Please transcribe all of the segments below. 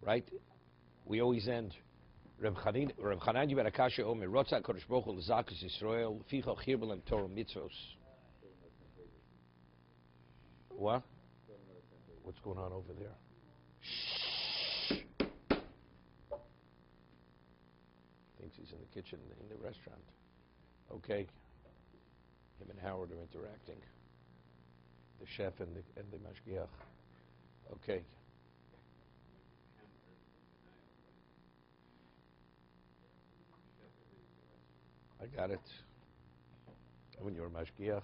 right? We always end. Reb Chananya ben Akasha Omer Rotza Kodesh Baruch Hu L'Zakas Yisrael Ficha Chirbel and Torah Mitzvos. What? What's going on over there? Shh. Thinks he's in the kitchen in the restaurant. Okay. Him and Howard are interacting. The chef and the mashgiach. Okay. I got it. When you're a mashgiach,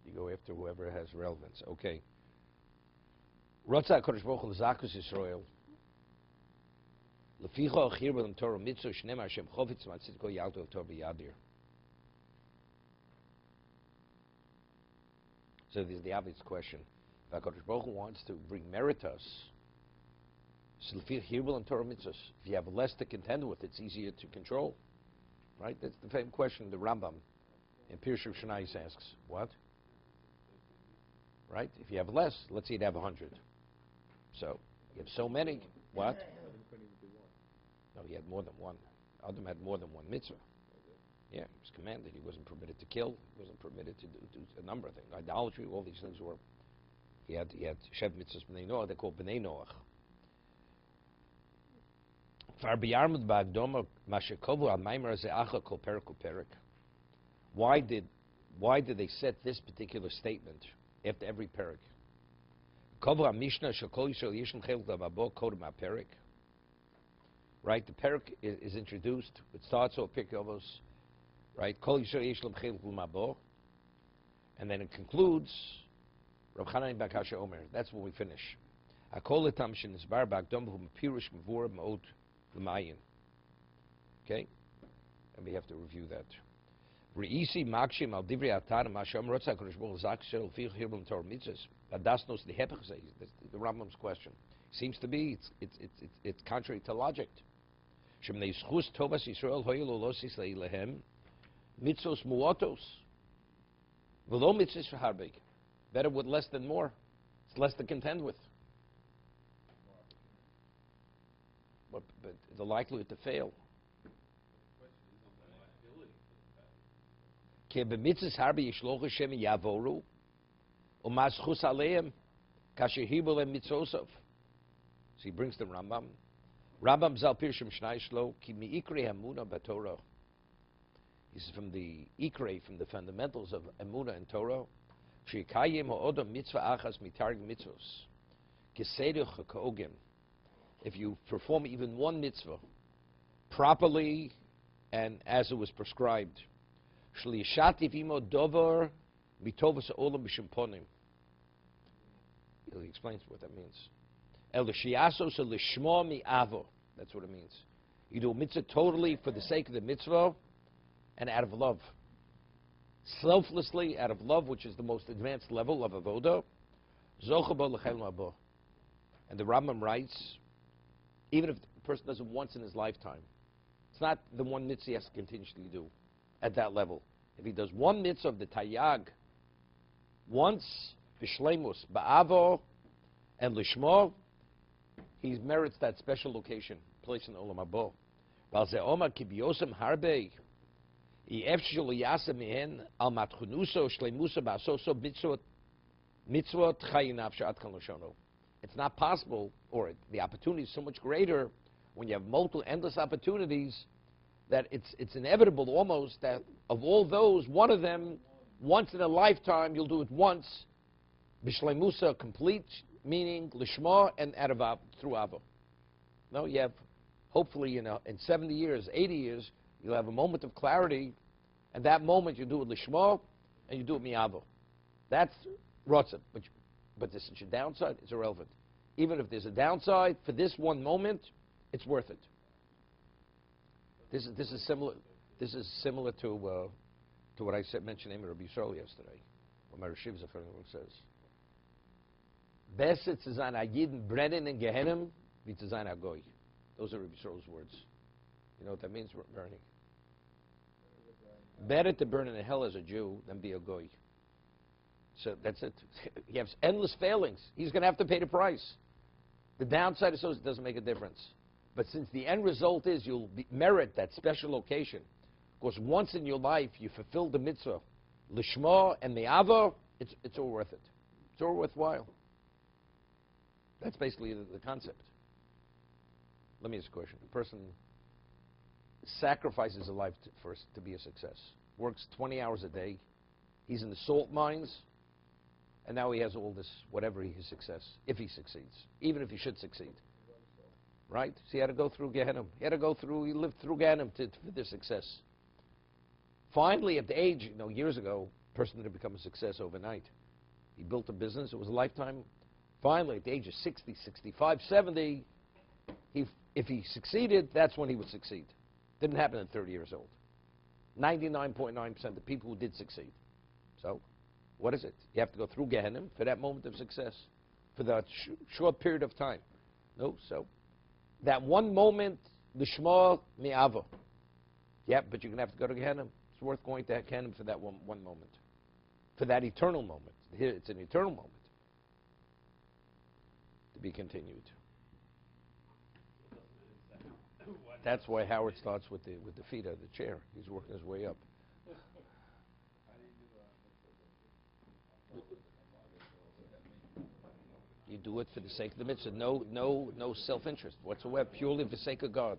you go after whoever has relevance. Okay. Rotza Kodesh Baruch Hu L'Zakus Yisrael. Leficha Achir B'Lam Torah Mitzvah Shneim Hashem Chofetz Matzitko Yalto Torah B'Yadir. So this is the obvious question. If HaKadosh Baruch Hu wants to bring merit to us, so Leficha Achir B'Lam Torah Mitzvah. If you have less to contend with, it's easier to control. Right? That's the same question the Rambam in Pirkei Avot asks. What? Right? If you have less, let's say you'd have 100. So you have so many. What? No, he had more than one. Adam had more than one mitzvah. Yeah, he was commanded. He wasn't permitted to kill. He wasn't permitted to do a number of things. Idolatry, all these things were. He had Shev mitzvahs b'nei Noach. They're called b'nei Noach. Why did they set this particular statement after every parak? Right, the parak is introduced. It starts off Pirkei Avos, right? And then it concludes. That's when we finish. Okay, and we have to review that. The Rambam's question seems to be it's contrary to logic. Better with less than more. It's less to contend with. But the likelihood to fail. So he brings the Rambam. Rambam zal pirshim shnai shlo ki mi ikre hamuna b'Torah. This is from the ikre, from the fundamentals of emuna and Torah. Shekayim ha'odam mitzvah achas mitarg mitzvos keseder chakogim. If you perform even one mitzvah properly and as it was prescribed, shliyashativ imo dover mitovas olam b'shimponim. He explains what that means. El l'shiasos l'shmo mi'avo. That's what it means. You do a mitzvah totally for the sake of the mitzvah and out of love. Selflessly, out of love, which is the most advanced level of avodah. Zocha bo l'chel ma'abo. And the Rambam writes, even if the person does it once in his lifetime, it's not the one mitzvah he has to continuously do at that level. If he does one mitzvah of the tayyag once, b'shleimus, ba'avo, and lishmo, he merits that special location, place in Olam Habo. Balze Omar kibiyosem harbe, yefshul yasem mihen al matchunuso shleimuso ba'asoso mitzvot chayinav she'at kan loshono. It's not possible, or the opportunity is so much greater when you have multiple, endless opportunities, that it's inevitable almost that of all those, one of them, once in a lifetime, you'll do it once, b'shleimusa, complete, meaning lishma and adav through avo. No, you have, hopefully, in 70 years, 80 years, you'll have a moment of clarity, and that moment you do it lishma and you do it mi'avo. That's rotzah. But there's such a downside, it's irrelevant. Even if there's a downside, for this one moment, it's worth it. This is similar. This is similar to what I mentioned in Rabbi Yisrael yesterday. What my Rashiv Zafar says. Besser zu sein a Yidden brennen in Gehennem, wie zu sein a Goy. Those are Rabbi Yisrael's words. You know what that means, burning? Better to burn in hell as a Jew than be a Goy. So that's it. He has endless failings. He's going to have to pay the price. The downside associated doesn't make a difference. But since the end result is you'll merit that special location, because once in your life you fulfill the mitzvah, lishma and the ava, it's all worth it. It's all worthwhile. That's basically the concept. Let me ask a question. A person sacrifices a life first to be a success. Works 20 hours a day. He's in the salt mines, and now he has all this, whatever his success, if he succeeds, even if he should succeed. Right? So he had to go through Gehenna. He lived through Gehenna for their success. Finally, at the age, years ago, a person didn't become a success overnight. He built a business. It was a lifetime. Finally, at the age of 60, 65, 70, if he succeeded, that's when he would succeed. Didn't happen at 30 years old. 99.9% of the people who did succeed. So, what is it? You have to go through Gehenna for that moment of success, for that short period of time. No, so that one moment, l'shma mi'ava. Yeah, but you're going to have to go to Gehenna. It's worth going to Gehenna for that one moment, for that eternal moment. Here, it's an eternal moment to be continued. That's why Howard starts with the feet of the chair. He's working his way up. You do it for the sake of the mitzvah. No self-interest whatsoever. Purely for the sake of God.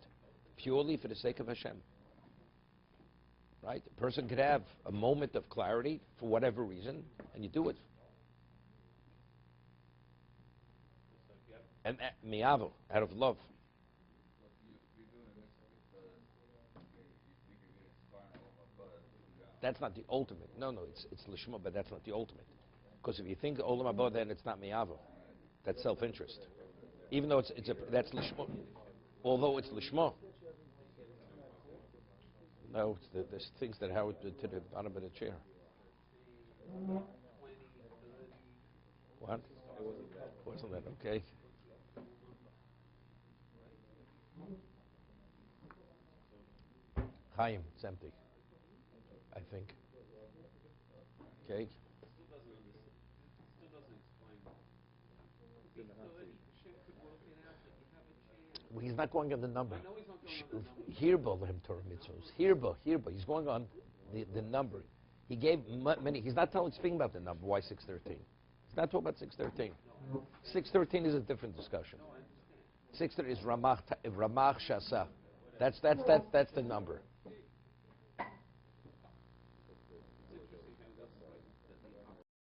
Purely for the sake of Hashem. Right? A person could have a moment of clarity for whatever reason, and you do it. And mi'avo, out of love. That's not the ultimate. No, it's lishma, but that's not the ultimate. Because if you think olam haba, then it's not mi'avo. That's self-interest. Even though that's lishma. Although it's lishma. No, there's things that Howard did to the bottom of the chair. What? Wasn't that okay? Chaim, it's empty. I think. Okay. Well, he's not going on the number. Hirba lehem Torah mitzvos. Hirba. He's going on the number. He gave many. He's not speaking about the number. Why 613? He's not talking about 613. 613 is a different discussion. 613 is Ramach Shasa. That's the number.